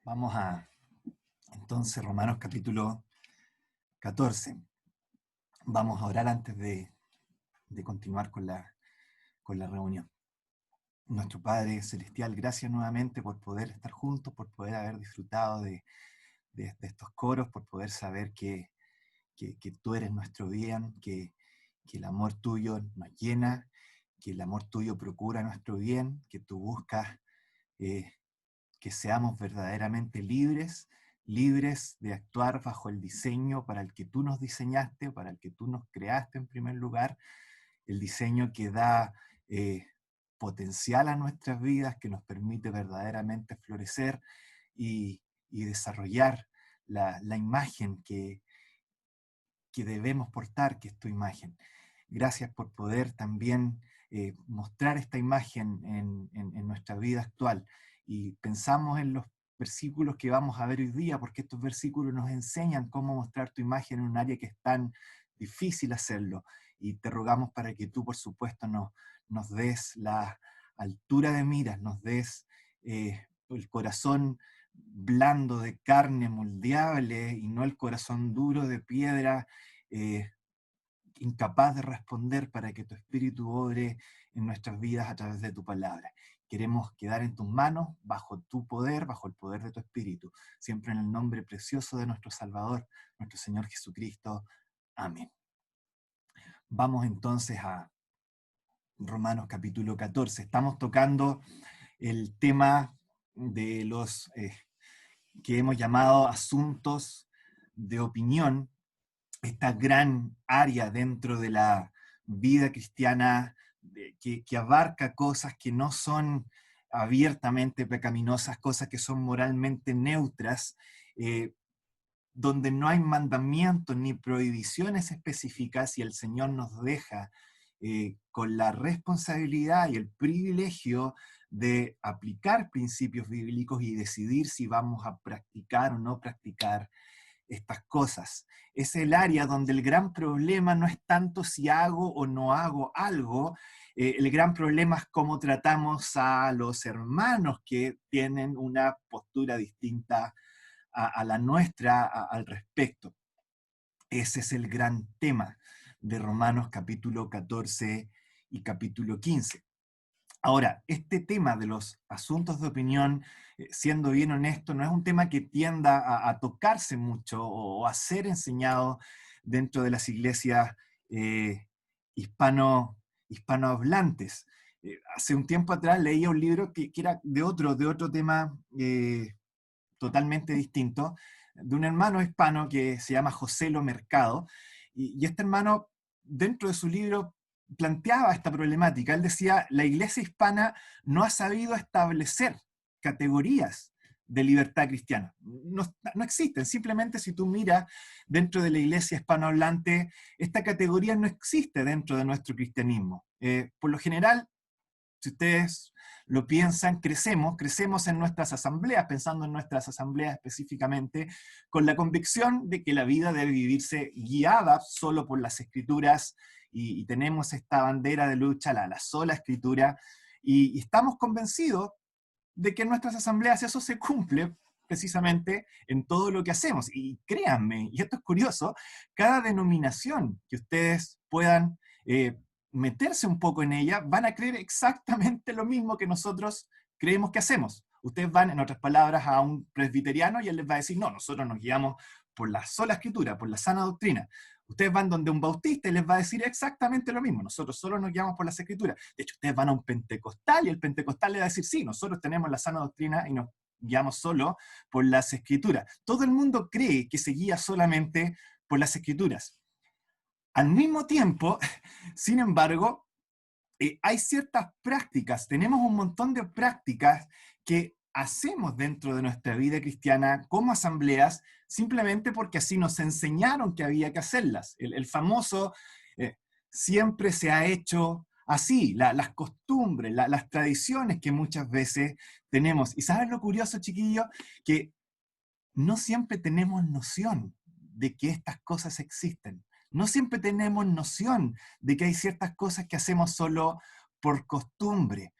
Vamos a, entonces, Romanos capítulo 14. Vamos a orar antes de continuar con la reunión. Nuestro Padre Celestial, gracias nuevamente por poder estar juntos, por poder haber disfrutado de estos coros, por poder saber que tú eres nuestro bien, que el amor tuyo nos llena, que el amor tuyo procura nuestro bien, que tú buscas que seamos verdaderamente libres de actuar bajo el diseño para el que tú nos diseñaste, para el que tú nos creaste en primer lugar, el diseño que da potencial a nuestras vidas, que nos permite verdaderamente florecer y desarrollar la imagen que debemos portar, que es tu imagen. Gracias por poder también mostrar esta imagen en nuestra vida actual. Y pensamos en los versículos que vamos a ver hoy día, porque estos versículos nos enseñan cómo mostrar tu imagen en un área que es tan difícil hacerlo. Y te rogamos para que tú, por supuesto, nos des la altura de miras, nos des el corazón blando de carne moldeable y no el corazón duro de piedra, incapaz de responder, para que tu Espíritu obre en nuestras vidas a través de tu palabra. Queremos quedar en tus manos, bajo tu poder, bajo el poder de tu Espíritu, siempre en el nombre precioso de nuestro Salvador, nuestro Señor Jesucristo. Amén. Vamos entonces a Romanos capítulo 14. Estamos tocando el tema de los que hemos llamado asuntos de opinión, esta gran área dentro de la vida cristiana que abarca cosas que no son abiertamente pecaminosas, cosas que son moralmente neutras, donde no hay mandamientos ni prohibiciones específicas, y el Señor nos deja con la responsabilidad y el privilegio de aplicar principios bíblicos y decidir si vamos a practicar o no practicar estas cosas. Es el área donde el gran problema no es tanto si hago o no hago algo, el gran problema es cómo tratamos a los hermanos que tienen una postura distinta a la nuestra al respecto. Ese es el gran tema de Romanos capítulo 14 y capítulo 15. Ahora, este tema de los asuntos de opinión, siendo bien honesto, no es un tema que tienda a tocarse mucho o a ser enseñado dentro de las iglesias eh, hispanohablantes. Hace un tiempo atrás leía un libro que era de otro tema totalmente distinto, de un hermano hispano que se llama José Lo Mercado, y este hermano, dentro de su libro, planteaba esta problemática. Él decía, la iglesia hispana no ha sabido establecer categorías de libertad cristiana. No existen. Simplemente si tú miras dentro de la iglesia hispanohablante, esta categoría no existe dentro de nuestro cristianismo. Por lo general, si ustedes lo piensan, crecemos en nuestras asambleas, pensando en nuestras asambleas específicamente, con la convicción de que la vida debe vivirse guiada solo por las escrituras, y tenemos esta bandera de lucha, la sola escritura, y estamos convencidos de que en nuestras asambleas eso se cumple precisamente en todo lo que hacemos. Y créanme, y esto es curioso, cada denominación que ustedes puedan meterse un poco en ella, van a creer exactamente lo mismo que nosotros creemos que hacemos. Ustedes van, en otras palabras, a un presbiteriano y él les va a decir, no, nosotros nos guiamos por la sola escritura, por la sana doctrina. Ustedes van donde un bautista y les va a decir exactamente lo mismo, nosotros solo nos guiamos por las escrituras. De hecho, ustedes van a un pentecostal y el pentecostal le va a decir, sí, nosotros tenemos la sana doctrina y nos guiamos solo por las escrituras. Todo el mundo cree que se guía solamente por las escrituras. Al mismo tiempo, sin embargo, hay ciertas prácticas, tenemos un montón de prácticas que hacemos dentro de nuestra vida cristiana como asambleas, simplemente porque así nos enseñaron que había que hacerlas. El famoso siempre se ha hecho así, las costumbres, las tradiciones que muchas veces tenemos. ¿Y sabes lo curioso, chiquillo? Que no siempre tenemos noción de que estas cosas existen. No siempre tenemos noción de que hay ciertas cosas que hacemos solo por costumbre.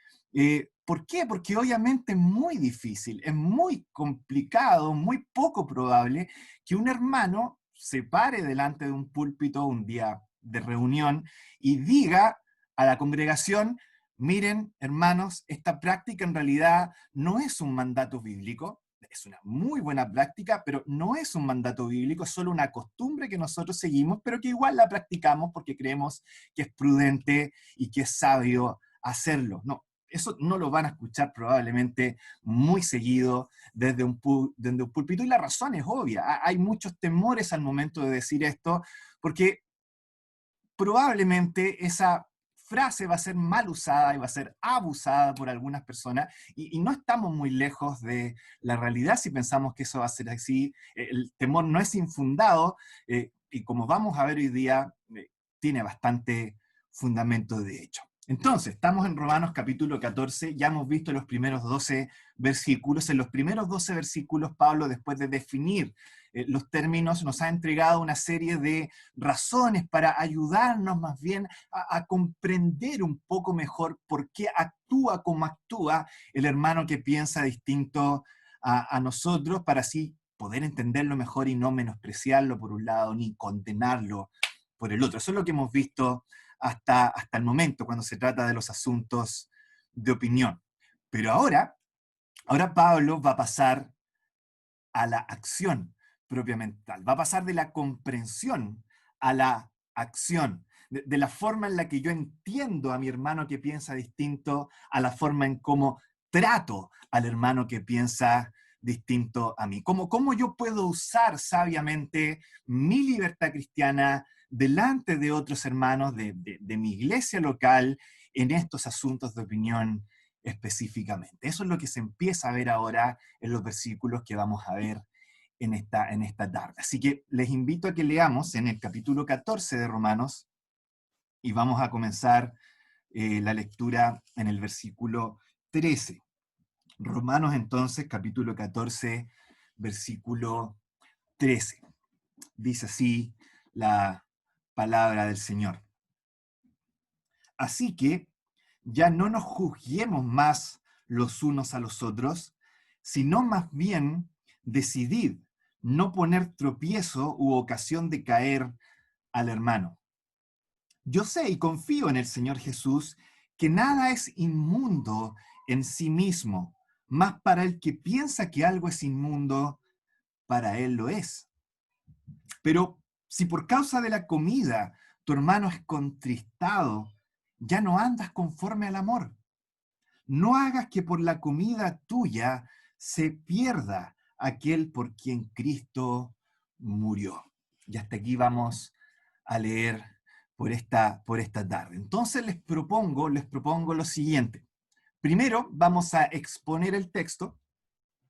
¿Por qué? Porque obviamente es muy difícil, es muy complicado, muy poco probable que un hermano se pare delante de un púlpito un día de reunión y diga a la congregación: miren, hermanos, esta práctica en realidad no es un mandato bíblico, es una muy buena práctica, pero no es un mandato bíblico, es solo una costumbre que nosotros seguimos, pero que igual la practicamos porque creemos que es prudente y que es sabio hacerlo. No, eso no lo van a escuchar probablemente muy seguido desde un púlpito, y la razón es obvia. Hay muchos temores al momento de decir esto, porque probablemente esa frase va a ser mal usada y va a ser abusada por algunas personas, y no estamos muy lejos de la realidad si pensamos que eso va a ser así. El temor no es infundado, y como vamos a ver hoy día, tiene bastante fundamento de hecho. Entonces, estamos en Romanos capítulo 14, ya hemos visto los primeros 12 versículos. En los primeros 12 versículos, Pablo, después de definir los términos, nos ha entregado una serie de razones para ayudarnos más bien a comprender un poco mejor por qué actúa como actúa el hermano que piensa distinto a nosotros, para así poder entenderlo mejor y no menospreciarlo por un lado, ni condenarlo por el otro. Eso es lo que hemos visto hasta el momento cuando se trata de los asuntos de opinión. Pero ahora Pablo va a pasar a la acción propiamente tal. Va a pasar de la comprensión a la acción, de la forma en la que yo entiendo a mi hermano que piensa distinto, a la forma en cómo trato al hermano que piensa distinto a mí. ¿Cómo yo puedo usar sabiamente mi libertad cristiana delante de otros hermanos de mi iglesia local en estos asuntos de opinión específicamente? Eso es lo que se empieza a ver ahora en los versículos que vamos a ver en esta tarde. Así que les invito a que leamos en el capítulo 14 de Romanos, y vamos a comenzar la lectura en el versículo 13. Romanos entonces, capítulo 14, versículo 13. Dice así la palabra del Señor. Así que ya no nos juzguemos más los unos a los otros, sino más bien decidid no poner tropiezo u ocasión de caer al hermano. Yo sé y confío en el Señor Jesús que nada es inmundo en sí mismo, mas para el que piensa que algo es inmundo, para él lo es. Pero si por causa de la comida tu hermano es contristado, ya no andas conforme al amor. No hagas que por la comida tuya se pierda aquel por quien Cristo murió. Y hasta aquí vamos a leer por esta tarde. Entonces les propongo lo siguiente. Primero vamos a exponer el texto,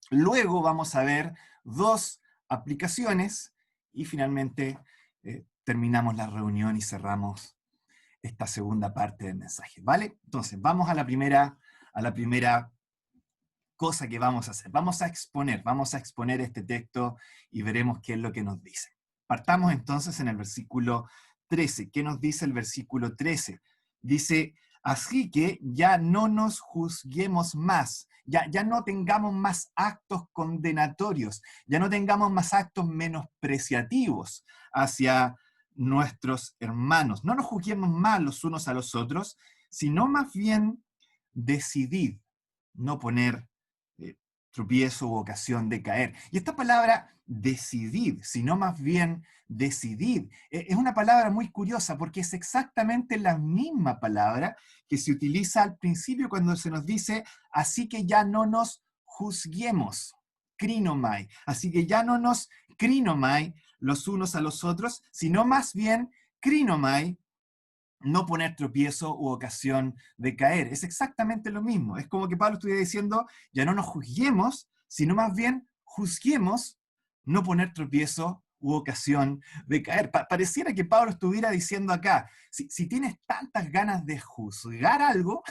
luego vamos a ver dos aplicaciones y finalmente terminamos la reunión y cerramos esta segunda parte del mensaje, ¿vale? Entonces, vamos a la primera cosa que vamos a hacer. Vamos a exponer este texto y veremos qué es lo que nos dice. Partamos entonces en el versículo 13. ¿Qué nos dice el versículo 13? Dice: así que ya no nos juzguemos más, ya no tengamos más actos condenatorios, ya no tengamos más actos menospreciativos hacia nuestros hermanos. No nos juzguemos más los unos a los otros, sino más bien decidid no poner tropiezo u ocasión de caer. Y esta palabra decidid, sino más bien decidid, es una palabra muy curiosa porque es exactamente la misma palabra que se utiliza al principio cuando se nos dice: así que ya no nos juzguemos, krinomai, así que ya no nos krinomai los unos a los otros, sino más bien krinomai, no poner tropiezo u ocasión de caer. Es exactamente lo mismo. Es como que Pablo estuviera diciendo: ya no nos juzguemos, sino más bien juzguemos, no poner tropiezo u ocasión de caer. Pareciera que Pablo estuviera diciendo acá: si tienes tantas ganas de juzgar algo,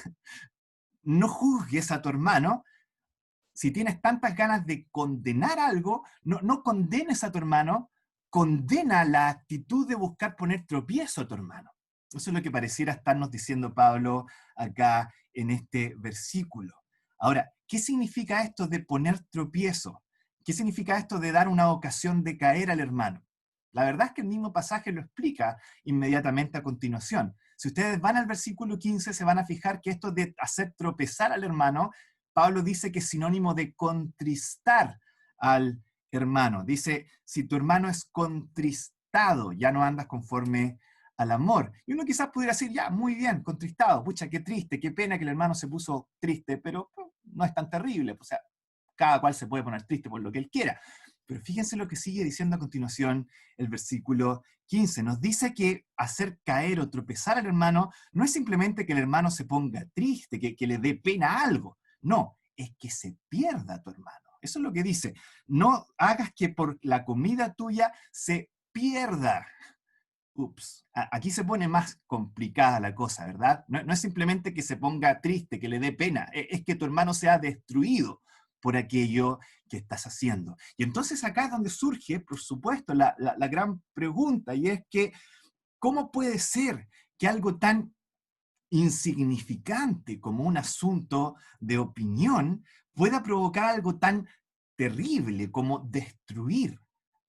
no juzgues a tu hermano. Si tienes tantas ganas de condenar algo, no condenes a tu hermano, condena la actitud de buscar poner tropiezo a tu hermano. Eso es lo que pareciera estarnos diciendo Pablo acá en este versículo. Ahora, ¿qué significa esto de poner tropiezo? ¿Qué significa esto de dar una ocasión de caer al hermano? La verdad es que el mismo pasaje lo explica inmediatamente a continuación. Si ustedes van al versículo 15, se van a fijar que esto de hacer tropezar al hermano, Pablo dice que es sinónimo de contristar al hermano. Dice, si tu hermano es contristado, ya no andas conforme al amor. Y uno quizás pudiera decir, ya, muy bien, contristado, pucha, qué triste, qué pena que el hermano se puso triste, pero no es tan terrible, o sea, cada cual se puede poner triste por lo que él quiera. Pero fíjense lo que sigue diciendo a continuación el versículo 15. Nos dice que hacer caer o tropezar al hermano no es simplemente que el hermano se ponga triste, que le dé pena algo. No, es que se pierda a tu hermano. Eso es lo que dice. No hagas que por la comida tuya se pierda. Ups, aquí se pone más complicada la cosa, ¿verdad? No es simplemente que se ponga triste, que le dé pena, es que tu hermano sea destruido por aquello que estás haciendo. Y entonces acá es donde surge, por supuesto, la gran pregunta, y es que, ¿cómo puede ser que algo tan insignificante como un asunto de opinión pueda provocar algo tan terrible como destruir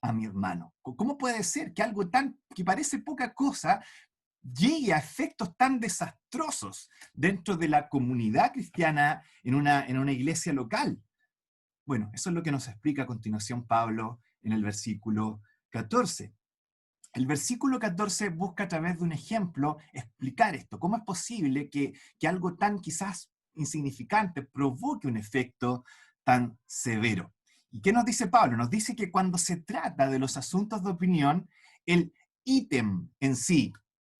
a mi hermano? ¿Cómo puede ser que algo tan que parece poca cosa llegue a efectos tan desastrosos dentro de la comunidad cristiana en una iglesia local? Bueno, eso es lo que nos explica a continuación Pablo en el versículo 14. El versículo 14 busca a través de un ejemplo explicar esto. ¿Cómo es posible que algo tan quizás insignificante provoque un efecto tan severo? ¿Y qué nos dice Pablo? Nos dice que cuando se trata de los asuntos de opinión, el ítem en sí,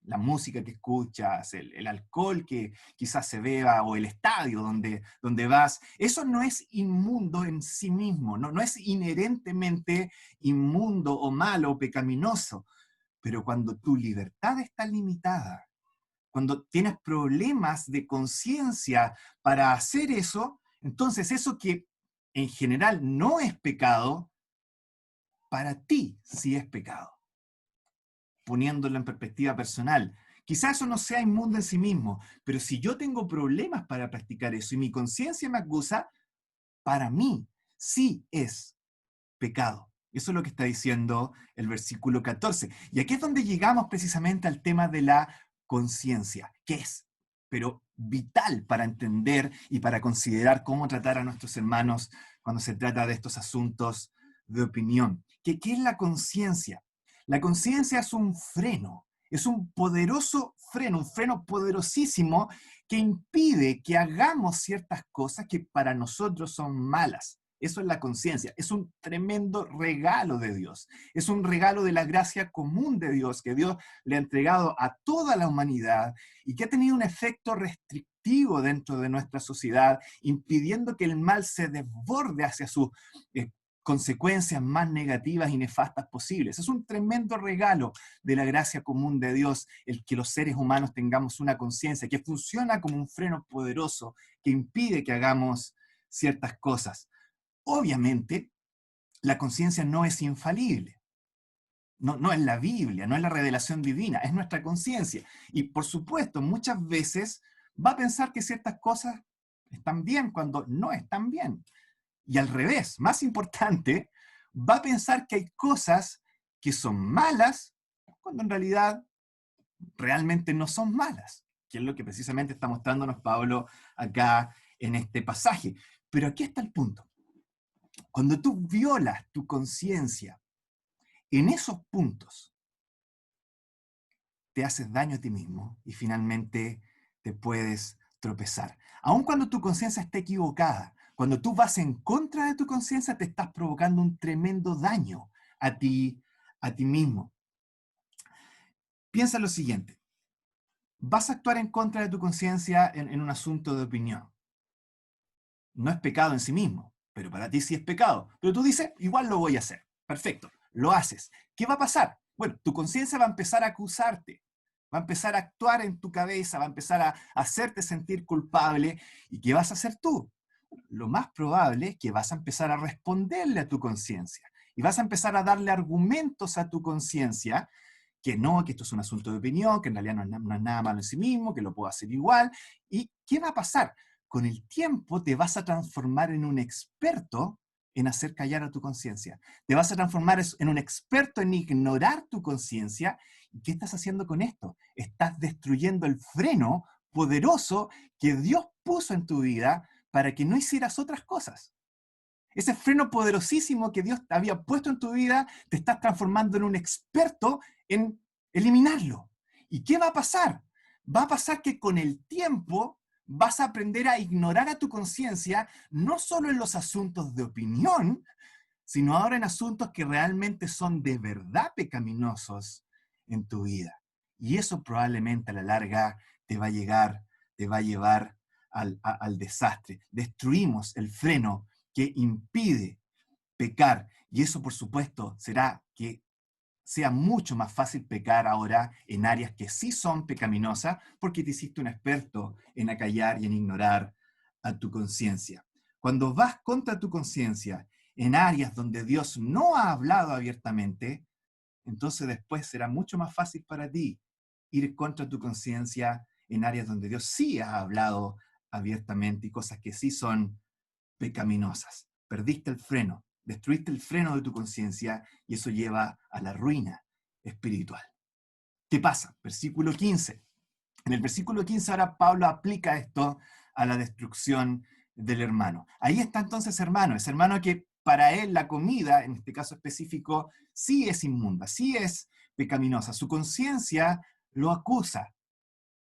la música que escuchas, el alcohol que quizás se beba o el estadio donde vas, eso no es inmundo en sí mismo, no es inherentemente inmundo o malo o pecaminoso. Pero cuando tu libertad está limitada, cuando tienes problemas de conciencia para hacer eso, entonces eso que en general no es pecado, para ti sí es pecado, poniéndolo en perspectiva personal. Quizás eso no sea inmundo en sí mismo, pero si yo tengo problemas para practicar eso y mi conciencia me acusa, para mí sí es pecado. Eso es lo que está diciendo el versículo 14. Y aquí es donde llegamos precisamente al tema de la conciencia, que es, pero vital para entender y para considerar cómo tratar a nuestros hermanos cuando se trata de estos asuntos de opinión. ¿Qué es la conciencia? La conciencia es un freno, es un poderoso freno, un freno poderosísimo que impide que hagamos ciertas cosas que para nosotros son malas. Eso es la conciencia. Es un tremendo regalo de Dios. Es un regalo de la gracia común de Dios que Dios le ha entregado a toda la humanidad y que ha tenido un efecto restrictivo dentro de nuestra sociedad, impidiendo que el mal se desborde hacia sus consecuencias más negativas y nefastas posibles. Es un tremendo regalo de la gracia común de Dios el que los seres humanos tengamos una conciencia que funciona como un freno poderoso que impide que hagamos ciertas cosas. Obviamente, la conciencia no es infalible. No es la Biblia, no es la revelación divina, es nuestra conciencia. Y por supuesto, muchas veces va a pensar que ciertas cosas están bien cuando no están bien. Y al revés, más importante, va a pensar que hay cosas que son malas cuando en realidad realmente no son malas, que es lo que precisamente está mostrándonos Pablo acá en este pasaje. Pero aquí está el punto. Cuando tú violas tu conciencia en esos puntos, te haces daño a ti mismo y finalmente te puedes tropezar. Aun cuando tu conciencia esté equivocada, cuando tú vas en contra de tu conciencia, te estás provocando un tremendo daño a ti mismo. Piensa lo siguiente. Vas a actuar en contra de tu conciencia en un asunto de opinión. No es pecado en sí mismo, pero para ti sí es pecado. Pero tú dices, igual lo voy a hacer. Perfecto, lo haces. ¿Qué va a pasar? Bueno, tu conciencia va a empezar a acusarte, va a empezar a actuar en tu cabeza, va a empezar a hacerte sentir culpable. ¿Y qué vas a hacer tú? Lo más probable es que vas a empezar a responderle a tu conciencia y vas a empezar a darle argumentos a tu conciencia que no, que esto es un asunto de opinión, que en realidad no es nada malo en sí mismo, que lo puedo hacer igual. ¿Y qué va a pasar? con el tiempo te vas a transformar en un experto en hacer callar a tu conciencia. Te vas a transformar en un experto en ignorar tu conciencia. ¿Y qué estás haciendo con esto? Estás destruyendo el freno poderoso que Dios puso en tu vida para que no hicieras otras cosas. Ese freno poderosísimo que Dios había puesto en tu vida, te estás transformando en un experto en eliminarlo. ¿Y qué va a pasar? Va a pasar que con el tiempo vas a aprender a ignorar a tu conciencia, no solo en los asuntos de opinión, sino ahora en asuntos que realmente son de verdad pecaminosos en tu vida. Y eso probablemente a la larga te va a llevar al desastre. Destruimos el freno que impide pecar. Y eso, por supuesto, será que sea mucho más fácil pecar ahora en áreas que sí son pecaminosas, porque te hiciste un experto en acallar y en ignorar a tu conciencia. Cuando vas contra tu conciencia en áreas donde Dios no ha hablado abiertamente, entonces después será mucho más fácil para ti ir contra tu conciencia en áreas donde Dios sí ha hablado abiertamente y cosas que sí son pecaminosas. Perdiste el freno, destruiste el freno de tu conciencia y eso lleva a la ruina espiritual. ¿Qué pasa? Versículo 15. En el versículo 15 ahora Pablo aplica esto a la destrucción del hermano. Ahí está entonces hermano, ese hermano que para él la comida, en este caso específico, sí es inmunda, sí es pecaminosa. Su conciencia lo acusa.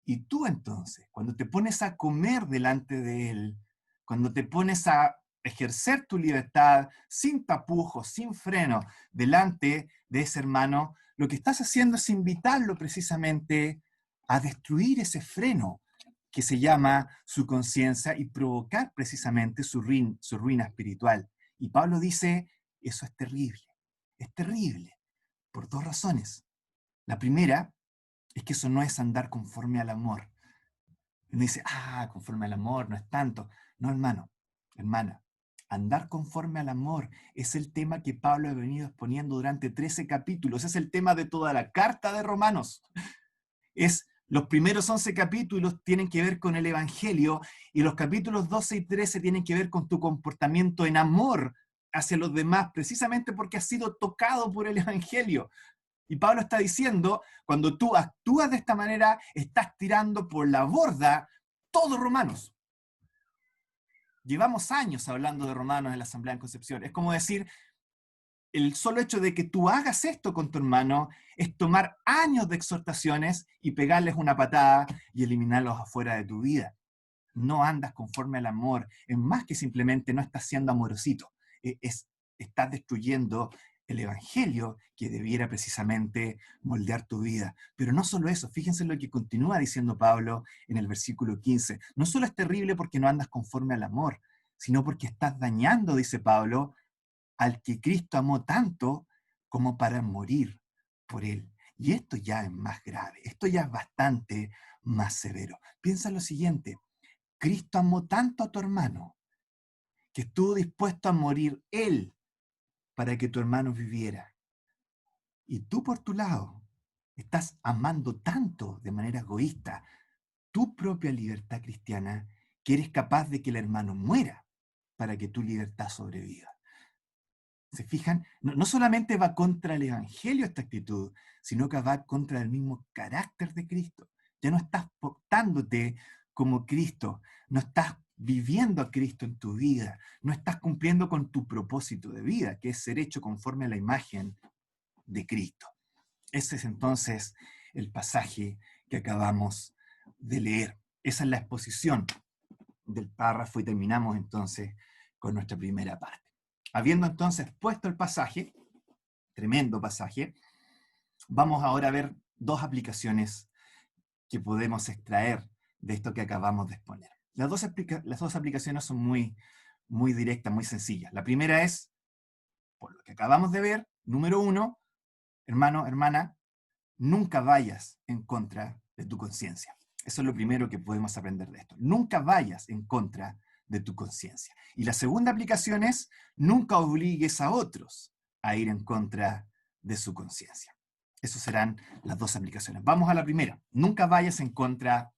Y tú entonces, cuando te pones a comer delante de él, cuando te pones a ejercer tu libertad sin tapujos, sin freno, delante de ese hermano, lo que estás haciendo es invitarlo precisamente a destruir ese freno que se llama su conciencia y provocar precisamente su ruina espiritual. Y Pablo dice, eso es terrible, por dos razones. La primera es que eso no es andar conforme al amor. Uno dice, conforme al amor, no es tanto. No, hermano, hermana, andar conforme al amor es el tema que Pablo ha venido exponiendo durante 13 capítulos. Es el tema de toda la carta de Romanos. Los primeros 11 capítulos tienen que ver con el Evangelio y los capítulos 12 y 13 tienen que ver con tu comportamiento en amor hacia los demás, precisamente porque has sido tocado por el Evangelio. Y Pablo está diciendo, cuando tú actúas de esta manera, estás tirando por la borda todos Romanos. Llevamos años hablando de Romanos en la Asamblea en Concepción. Es como decir, el solo hecho de que tú hagas esto con tu hermano es tomar años de exhortaciones y pegarles una patada y eliminarlos afuera de tu vida. No andas conforme al amor. Es más que simplemente no estás siendo amorosito. Estás destruyendo el evangelio que debiera precisamente moldear tu vida. Pero no solo eso, fíjense lo que continúa diciendo Pablo en el versículo 15. No solo es terrible porque no andas conforme al amor, sino porque estás dañando, dice Pablo, al que Cristo amó tanto como para morir por él. Y esto ya es más grave, esto ya es bastante más severo. Piensa lo siguiente, Cristo amó tanto a tu hermano que estuvo dispuesto a morir él para que tu hermano viviera. Y tú por tu lado estás amando tanto de manera egoísta tu propia libertad cristiana que eres capaz de que el hermano muera para que tu libertad sobreviva. ¿Se fijan? No solamente va contra el Evangelio esta actitud, sino que va contra el mismo carácter de Cristo. Ya no estás portándote como Cristo, no estás viviendo a Cristo en tu vida, no estás cumpliendo con tu propósito de vida, que es ser hecho conforme a la imagen de Cristo. Ese es entonces el pasaje que acabamos de leer. Esa es la exposición del párrafo y terminamos entonces con nuestra primera parte. Habiendo entonces puesto el pasaje, tremendo pasaje, vamos ahora a ver dos aplicaciones que podemos extraer de esto que acabamos de exponer. Las dos aplicaciones son muy directas, muy sencillas. La primera es, por lo que acabamos de ver, número 1, hermano, hermana, nunca vayas en contra de tu conciencia. Eso es lo primero que podemos aprender de esto. Nunca vayas en contra de tu conciencia. Y la segunda aplicación es, nunca obligues a otros a ir en contra de su conciencia. Esas serán las dos aplicaciones. Vamos a la primera. Nunca vayas en contra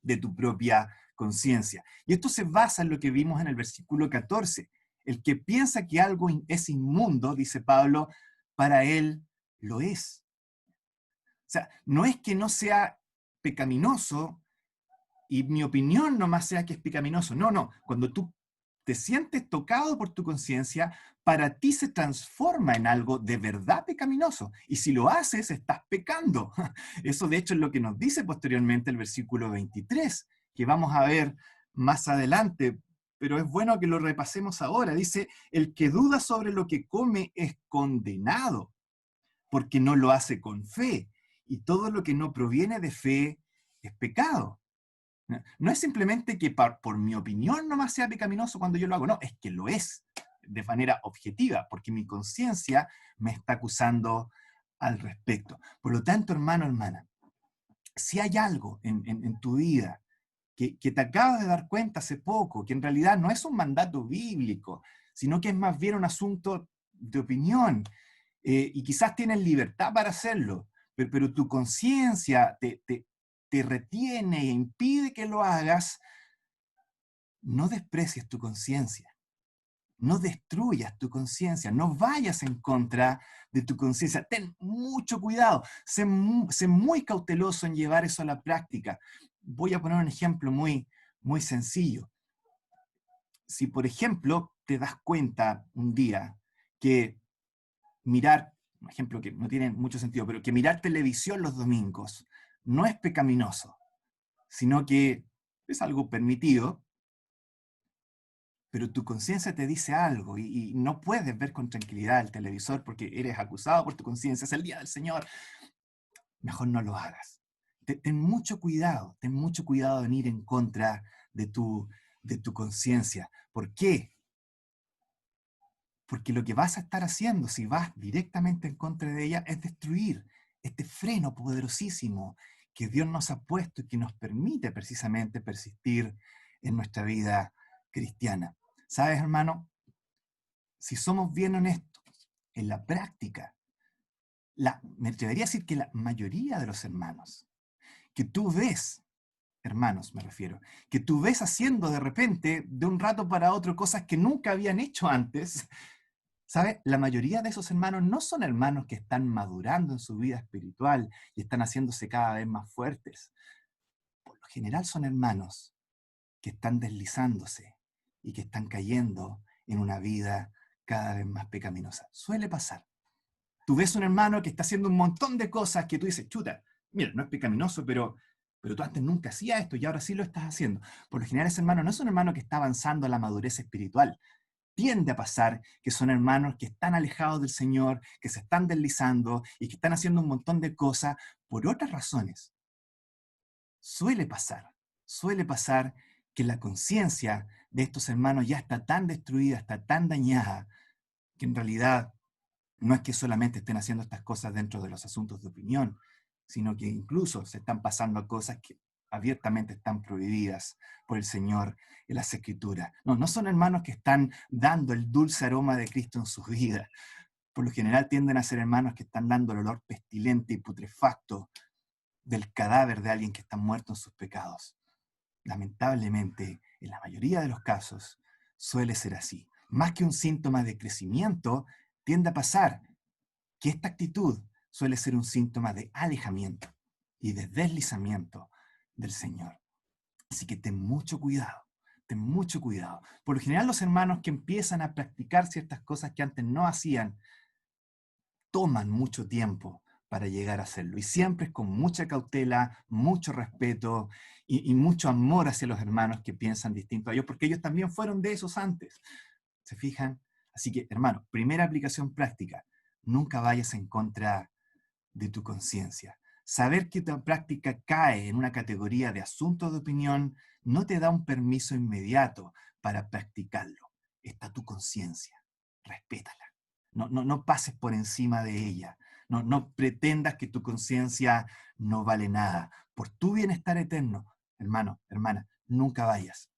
de tu propia conciencia. Y esto se basa en lo que vimos en el versículo 14. El que piensa que algo es inmundo, dice Pablo, para él lo es. O sea, no es que no sea pecaminoso y mi opinión nomás sea que es pecaminoso. No, no. Cuando tú te sientes tocado por tu conciencia, para ti se transforma en algo de verdad pecaminoso. Y si lo haces, estás pecando. Eso de hecho es lo que nos dice posteriormente el versículo 23, que vamos a ver más adelante, pero es bueno que lo repasemos ahora. Dice, el que duda sobre lo que come es condenado, porque no lo hace con fe. Y todo lo que no proviene de fe es pecado. No es simplemente que por mi opinión nomás sea pecaminoso cuando yo lo hago, no, es que lo es de manera objetiva, porque mi conciencia me está acusando al respecto. Por lo tanto, hermano, hermana, si hay algo en tu vida que te acabas de dar cuenta hace poco, que en realidad no es un mandato bíblico, sino que es más bien un asunto de opinión, y quizás tienes libertad para hacerlo, pero tu conciencia te retiene e impide que lo hagas, no desprecies tu conciencia, no destruyas tu conciencia, no vayas en contra de tu conciencia. Ten mucho cuidado, sé muy cauteloso en llevar eso a la práctica. Voy a poner un ejemplo muy sencillo. Si, por ejemplo, te das cuenta un día que mirar, un ejemplo que no tiene mucho sentido, pero que mirar televisión los domingos no es pecaminoso, sino que es algo permitido, pero tu conciencia te dice algo y no puedes ver con tranquilidad el televisor porque eres acusado por tu conciencia, es el día del Señor, mejor no lo hagas. Ten mucho cuidado en ir en contra de tu conciencia. ¿Por qué? Porque lo que vas a estar haciendo si vas directamente en contra de ella es destruir este freno poderosísimo que Dios nos ha puesto y que nos permite precisamente persistir en nuestra vida cristiana. ¿Sabes, hermano? Si somos bien honestos, en la práctica, me atrevería a decir que la mayoría de los hermanos que tú ves, hermanos me refiero, que tú ves haciendo de repente, de un rato para otro, cosas que nunca habían hecho antes, ¿sabes? La mayoría de esos hermanos no son hermanos que están madurando en su vida espiritual y están haciéndose cada vez más fuertes. Por lo general son hermanos que están deslizándose y que están cayendo en una vida cada vez más pecaminosa. Suele pasar. Tú ves un hermano que está haciendo un montón de cosas que tú dices, chuta, mira, no es pecaminoso, pero tú antes nunca hacías esto y ahora sí lo estás haciendo. Por lo general ese hermano no es un hermano que está avanzando a la madurez espiritual. Tiende a pasar que son hermanos que están alejados del Señor, que se están deslizando y que están haciendo un montón de cosas por otras razones. Suele pasar que la conciencia de estos hermanos ya está tan destruida, está tan dañada, que en realidad no es que solamente estén haciendo estas cosas dentro de los asuntos de opinión, sino que incluso se están pasando cosas que abiertamente están prohibidas por el Señor en las Escrituras. No, no son hermanos que están dando el dulce aroma de Cristo en sus vidas. Por lo general tienden a ser hermanos que están dando el olor pestilente y putrefacto del cadáver de alguien que está muerto en sus pecados. Lamentablemente, en la mayoría de los casos, suele ser así. Más que un síntoma de crecimiento, tiende a pasar que esta actitud suele ser un síntoma de alejamiento y de deslizamiento del Señor. Así que ten mucho cuidado, ten mucho cuidado. Por lo general los hermanos que empiezan a practicar ciertas cosas que antes no hacían, toman mucho tiempo para llegar a hacerlo. Y siempre es con mucha cautela, mucho respeto y mucho amor hacia los hermanos que piensan distinto a ellos, porque ellos también fueron de esos antes. ¿Se fijan? Así que, hermano, primera aplicación práctica, nunca vayas en contra de tu conciencia. Saber que tu práctica cae en una categoría de asunto de opinión no te da un permiso inmediato para practicarlo. Está tu conciencia, respétala. No pases por encima de ella. No pretendas que tu conciencia no vale nada. Por tu bienestar eterno, hermano, hermana, nunca vayas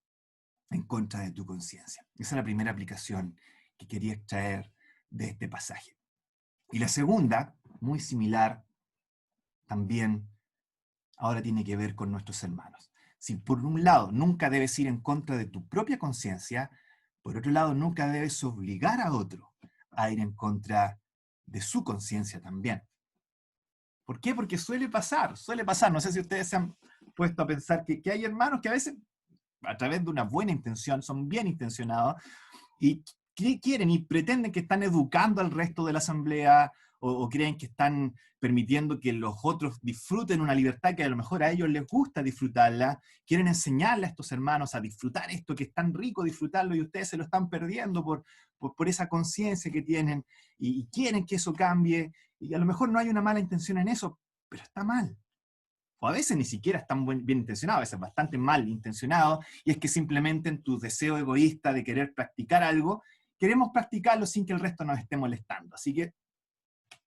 en contra de tu conciencia. Esa es la primera aplicación que quería extraer de este pasaje. Y la segunda, muy similar, también ahora tiene que ver con nuestros hermanos. Si por un lado nunca debes ir en contra de tu propia conciencia, por otro lado nunca debes obligar a otro a ir en contra de su conciencia también. ¿Por qué? Porque suele pasar, suele pasar. No sé si ustedes se han puesto a pensar que hay hermanos que a veces, a través de una buena intención, son bien intencionados y quieren y pretenden que están educando al resto de la asamblea o creen que están permitiendo que los otros disfruten una libertad que a lo mejor a ellos les gusta disfrutarla, quieren enseñarle a estos hermanos a disfrutar esto que es tan rico disfrutarlo y ustedes se lo están perdiendo por esa conciencia que tienen y quieren que eso cambie y a lo mejor no hay una mala intención en eso, pero está mal. O a veces ni siquiera están bien intencionado, a veces bastante mal intencionado, y es que simplemente en tu deseo egoísta de querer practicar algo, queremos practicarlo sin que el resto nos esté molestando. Así que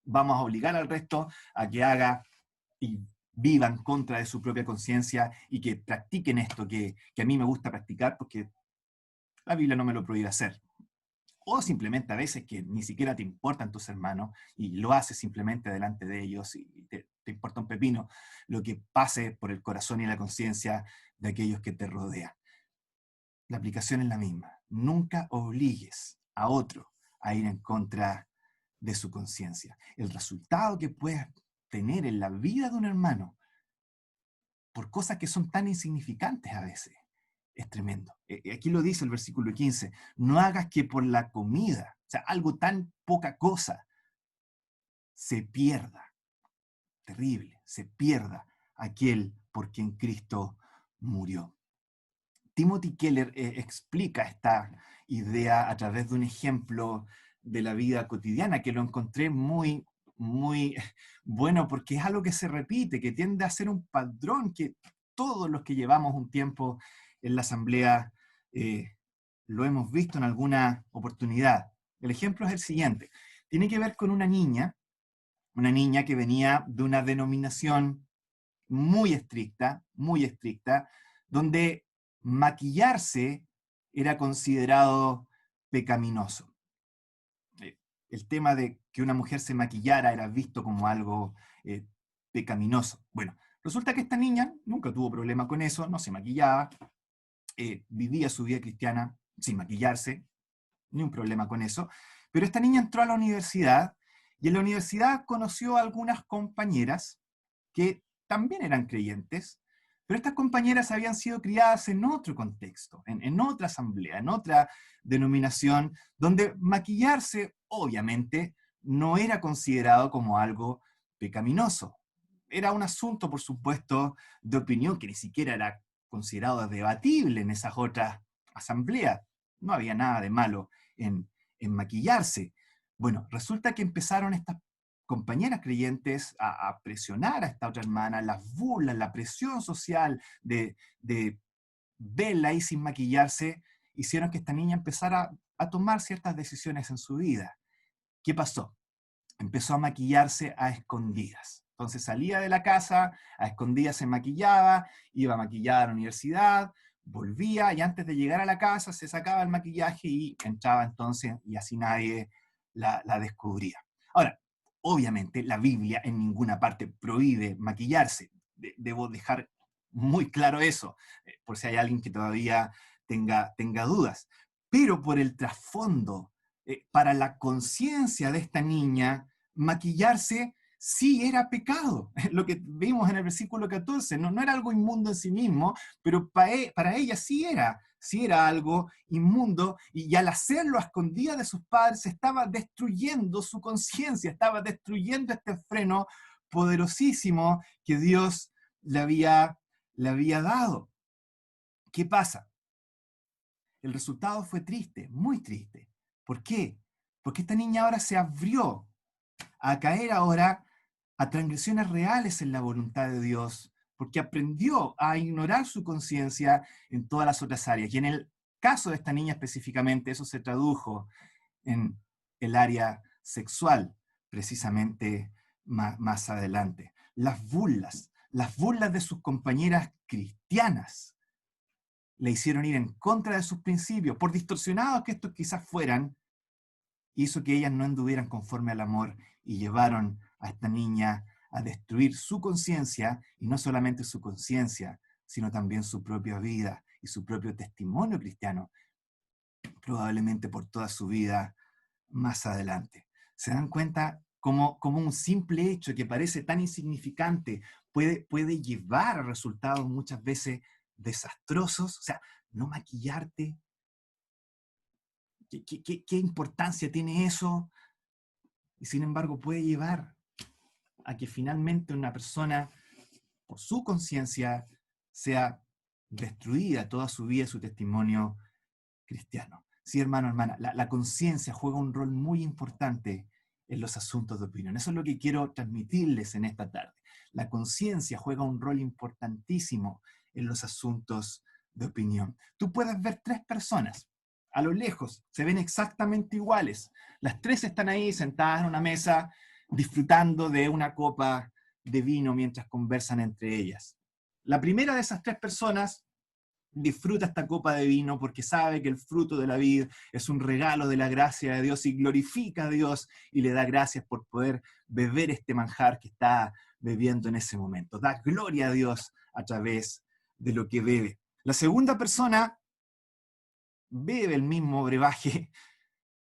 vamos a obligar al resto a que haga y viva en contra de su propia conciencia y que practiquen esto que a mí me gusta practicar porque la Biblia no me lo prohíbe hacer. O simplemente a veces que ni siquiera te importan tus hermanos y lo haces simplemente delante de ellos y te importa un pepino lo que pase por el corazón y la conciencia de aquellos que te rodean. La aplicación es la misma. Nunca obligues a otro a ir en contra de su conciencia. El resultado que puedas tener en la vida de un hermano por cosas que son tan insignificantes a veces es tremendo. Aquí lo dice el versículo 15, no hagas que por la comida, o sea, algo tan poca cosa, se pierda, terrible, se pierda aquel por quien Cristo murió. Timothy Keller explica esta idea a través de un ejemplo de la vida cotidiana que lo encontré muy, muy bueno porque es algo que se repite, que tiende a ser un patrón que todos los que llevamos un tiempo en la asamblea lo hemos visto en alguna oportunidad. El ejemplo es el siguiente. Tiene que ver con una niña que venía de una denominación muy estricta, donde maquillarse era considerado pecaminoso. El tema de que una mujer se maquillara era visto como algo pecaminoso. Bueno, resulta que esta niña nunca tuvo problema con eso, no se maquillaba, vivía su vida cristiana sin maquillarse, ni un problema con eso, pero esta niña entró a la universidad y en la universidad conoció a algunas compañeras que también eran creyentes, pero estas compañeras habían sido criadas en otro contexto, en otra asamblea, en otra denominación, donde maquillarse, obviamente, no era considerado como algo pecaminoso. Era un asunto, por supuesto, de opinión que ni siquiera era considerado debatible en esas otras asambleas. No había nada de malo en maquillarse. Bueno, resulta que empezaron estas compañeras creyentes a presionar a esta otra hermana, las burlas, la presión social de verla ahí sin maquillarse, hicieron que esta niña empezara a tomar ciertas decisiones en su vida. ¿Qué pasó? Empezó a maquillarse a escondidas. Entonces salía de la casa, a escondidas se maquillaba, iba maquillada a la universidad, volvía y antes de llegar a la casa se sacaba el maquillaje y entraba entonces y así nadie la descubría. Ahora, obviamente la Biblia en ninguna parte prohíbe maquillarse. Debo dejar muy claro eso, por si hay alguien que todavía tenga dudas. Pero por el trasfondo, para la conciencia de esta niña, maquillarse sí era pecado. Lo que vimos en el versículo 14, no era algo inmundo en sí mismo, pero para ella sí era algo inmundo, y al hacerlo a escondidas de sus padres estaba destruyendo su conciencia, estaba destruyendo este freno poderosísimo que Dios le había dado. ¿Qué pasa? El resultado fue triste, muy triste. ¿Por qué? Porque esta niña ahora se abrió a caer ahora a transgresiones reales en la voluntad de Dios, porque aprendió a ignorar su conciencia en todas las otras áreas. Y en el caso de esta niña específicamente, eso se tradujo en el área sexual, precisamente más adelante. Las burlas de sus compañeras cristianas le hicieron ir en contra de sus principios, por distorsionados que estos quizás fueran, hizo que ellas no anduvieran conforme al amor y llevaron a esta niña a destruir su conciencia, y no solamente su conciencia, sino también su propia vida y su propio testimonio cristiano, probablemente por toda su vida más adelante. ¿Se dan cuenta cómo un simple hecho que parece tan insignificante puede llevar a resultados muchas veces desastrosos? O sea, no maquillarte, ¿qué importancia tiene eso? Y sin embargo puede llevar a que finalmente una persona, por su conciencia, sea destruida toda su vida y su testimonio cristiano. Sí, hermano, hermana, la conciencia juega un rol muy importante en los asuntos de opinión. Eso es lo que quiero transmitirles en esta tarde. La conciencia juega un rol importantísimo en los asuntos de opinión. Tú puedes ver tres personas a lo lejos, se ven exactamente iguales. Las tres están ahí sentadas en una mesa disfrutando de una copa de vino mientras conversan entre ellas. La primera de esas tres personas disfruta esta copa de vino porque sabe que el fruto de la vid es un regalo de la gracia de Dios y glorifica a Dios y le da gracias por poder beber este manjar que está bebiendo en ese momento. Da gloria a Dios a través de lo que bebe. La segunda persona bebe el mismo brebaje,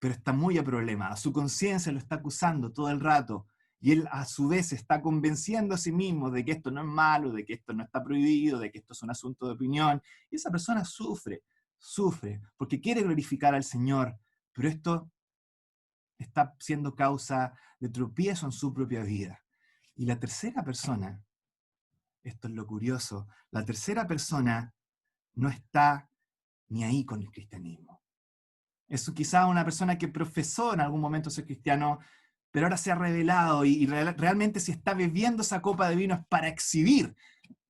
pero está muy aproblemada. Su conciencia lo está acusando todo el rato. Y él a su vez está convenciendo a sí mismo de que esto no es malo, de que esto no está prohibido, de que esto es un asunto de opinión. Y esa persona sufre, porque quiere glorificar al Señor, pero esto está siendo causa de tropiezo en su propia vida. Y la tercera persona, esto es lo curioso, la tercera persona no está ni ahí con el cristianismo. Es quizá una persona que profesó en algún momento ser cristiano, pero ahora se ha revelado y realmente si está bebiendo esa copa de vino es para exhibir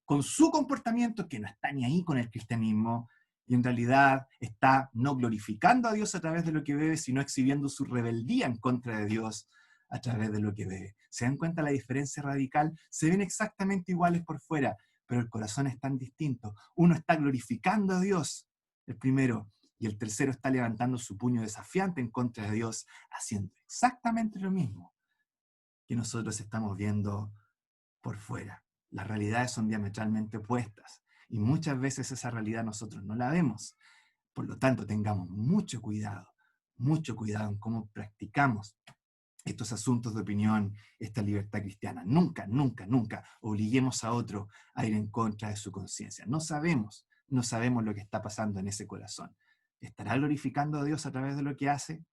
con su comportamiento que no está ni ahí con el cristianismo y en realidad está no glorificando a Dios a través de lo que bebe, sino exhibiendo su rebeldía en contra de Dios a través de lo que bebe. ¿Se dan cuenta la diferencia radical? Se ven exactamente iguales por fuera, pero el corazón es tan distinto. Uno está glorificando a Dios, el primero, y el tercero está levantando su puño desafiante en contra de Dios, haciendo exactamente lo mismo que nosotros estamos viendo por fuera. Las realidades son diametralmente opuestas y muchas veces esa realidad nosotros no la vemos. Por lo tanto, tengamos mucho cuidado en cómo practicamos estos asuntos de opinión, esta libertad cristiana. Nunca, nunca, nunca obliguemos a otro a ir en contra de su conciencia. No sabemos lo que está pasando en ese corazón. ¿Estará glorificando a Dios a través de lo que hace?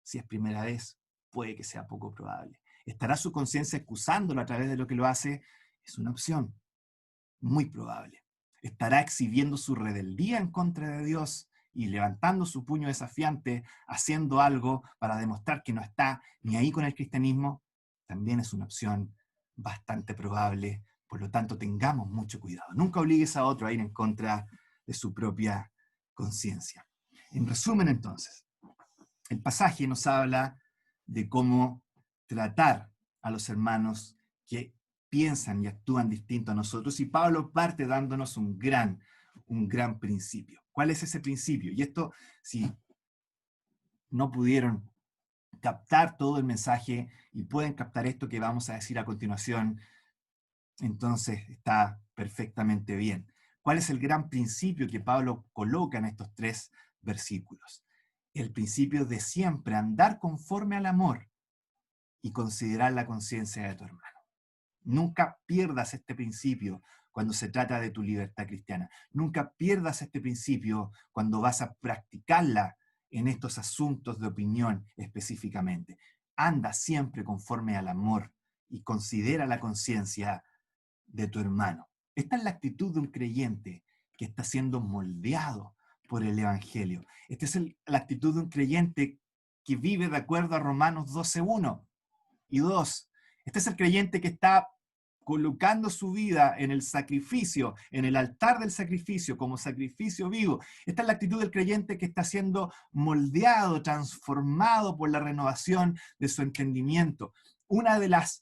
Si es primera vez, puede que sea poco probable. ¿Estará su conciencia excusándolo a través de lo que lo hace? Es una opción, muy probable. ¿Estará exhibiendo su rebeldía en contra de Dios y levantando su puño desafiante, haciendo algo para demostrar que no está ni ahí con el cristianismo? También es una opción bastante probable. Por lo tanto, tengamos mucho cuidado. Nunca obligues a otro a ir en contra de su propia conciencia. En resumen, entonces, el pasaje nos habla de cómo tratar a los hermanos que piensan y actúan distinto a nosotros, y Pablo parte dándonos un gran principio. ¿Cuál es ese principio? Y esto, si no pudieron captar todo el mensaje y pueden captar esto que vamos a decir a continuación, entonces está perfectamente bien. ¿Cuál es el gran principio que Pablo coloca en estos tres versículos? El principio de siempre andar conforme al amor y considerar la conciencia de tu hermano. Nunca pierdas este principio cuando se trata de tu libertad cristiana. Nunca pierdas este principio cuando vas a practicarla en estos asuntos de opinión específicamente. Anda siempre conforme al amor y considera la conciencia de tu hermano. Esta es la actitud de un creyente que está siendo moldeado por el Evangelio. Esta es la actitud de un creyente que vive de acuerdo a Romanos 12:1 y 2. Este es el creyente que está colocando su vida en el sacrificio, en el altar del sacrificio, como sacrificio vivo. Esta es la actitud del creyente que está siendo moldeado, transformado por la renovación de su entendimiento. Una de las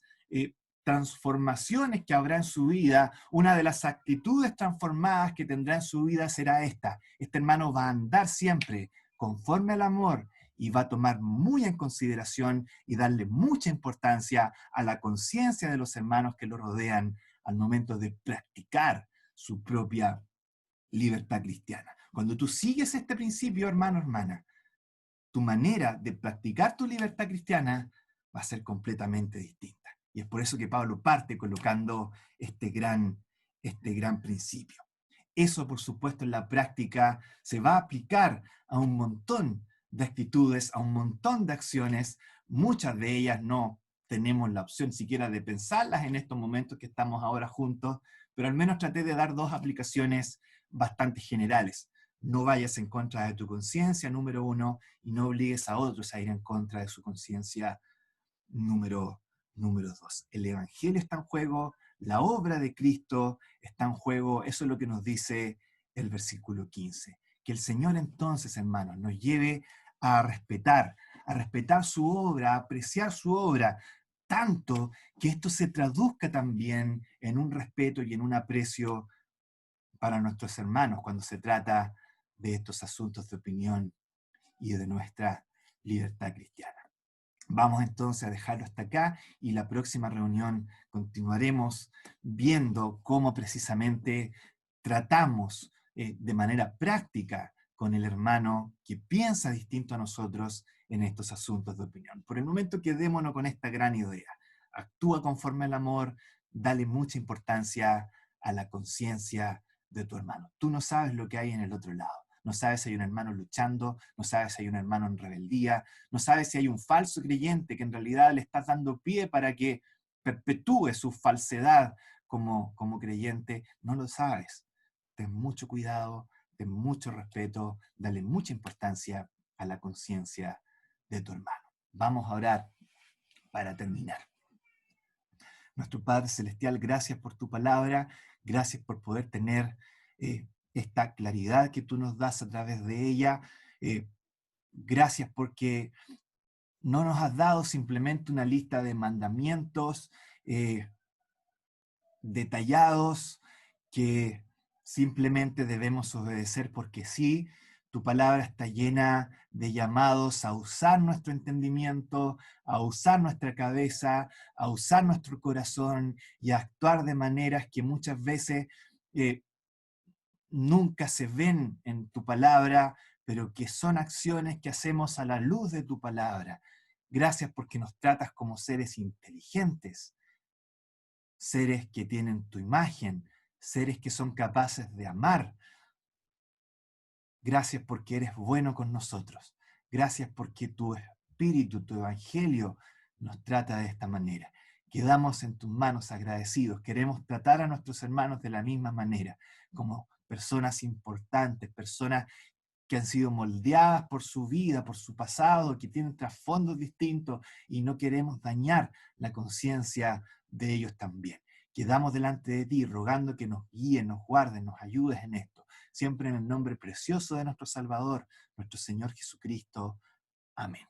transformaciones que habrá en su vida, una de las actitudes transformadas que tendrá en su vida será esta. Este hermano va a andar siempre conforme al amor y va a tomar muy en consideración y darle mucha importancia a la conciencia de los hermanos que lo rodean al momento de practicar su propia libertad cristiana. Cuando tú sigues este principio, hermano, hermana, tu manera de practicar tu libertad cristiana va a ser completamente distinta. Y es por eso que Pablo parte colocando este gran principio. Eso, por supuesto, en la práctica se va a aplicar a un montón de actitudes, a un montón de acciones. Muchas de ellas no tenemos la opción siquiera de pensarlas en estos momentos que estamos ahora juntos, pero al menos traté de dar dos aplicaciones bastante generales. No vayas en contra de tu conciencia, número uno, y no obligues a otros a ir en contra de su conciencia, número dos. El Evangelio está en juego, la obra de Cristo está en juego, eso es lo que nos dice el versículo 15. Que el Señor entonces, hermanos, nos lleve a respetar su obra, a apreciar su obra, tanto que esto se traduzca también en un respeto y en un aprecio para nuestros hermanos cuando se trata de estos asuntos de opinión y de nuestra libertad cristiana. Vamos entonces a dejarlo hasta acá y la próxima reunión continuaremos viendo cómo precisamente tratamos de manera práctica con el hermano que piensa distinto a nosotros en estos asuntos de opinión. Por el momento quedémonos con esta gran idea. Actúa conforme al amor, dale mucha importancia a la conciencia de tu hermano. Tú no sabes lo que hay en el otro lado. No sabes si hay un hermano luchando, no sabes si hay un hermano en rebeldía, no sabes si hay un falso creyente que en realidad le estás dando pie para que perpetúe su falsedad como creyente. No lo sabes. Ten mucho cuidado, ten mucho respeto, dale mucha importancia a la conciencia de tu hermano. Vamos a orar para terminar. Nuestro Padre Celestial, gracias por tu palabra, gracias por poder tener esta claridad que tú nos das a través de ella. Gracias porque no nos has dado simplemente una lista de mandamientos detallados que simplemente debemos obedecer porque sí. Tu palabra está llena de llamados a usar nuestro entendimiento, a usar nuestra cabeza, a usar nuestro corazón y a actuar de maneras que muchas veces nunca se ven en tu palabra, pero que son acciones que hacemos a la luz de tu palabra. Gracias porque nos tratas como seres inteligentes, seres que tienen tu imagen, seres que son capaces de amar. Gracias porque eres bueno con nosotros. Gracias porque tu espíritu, tu evangelio nos trata de esta manera. Quedamos en tus manos agradecidos. Queremos tratar a nuestros hermanos de la misma manera, como personas importantes, personas que han sido moldeadas por su vida, por su pasado, que tienen trasfondos distintos y no queremos dañar la conciencia de ellos también. Quedamos delante de ti rogando que nos guíes, nos guardes, nos ayudes en esto, siempre en el nombre precioso de nuestro Salvador, nuestro Señor Jesucristo. Amén.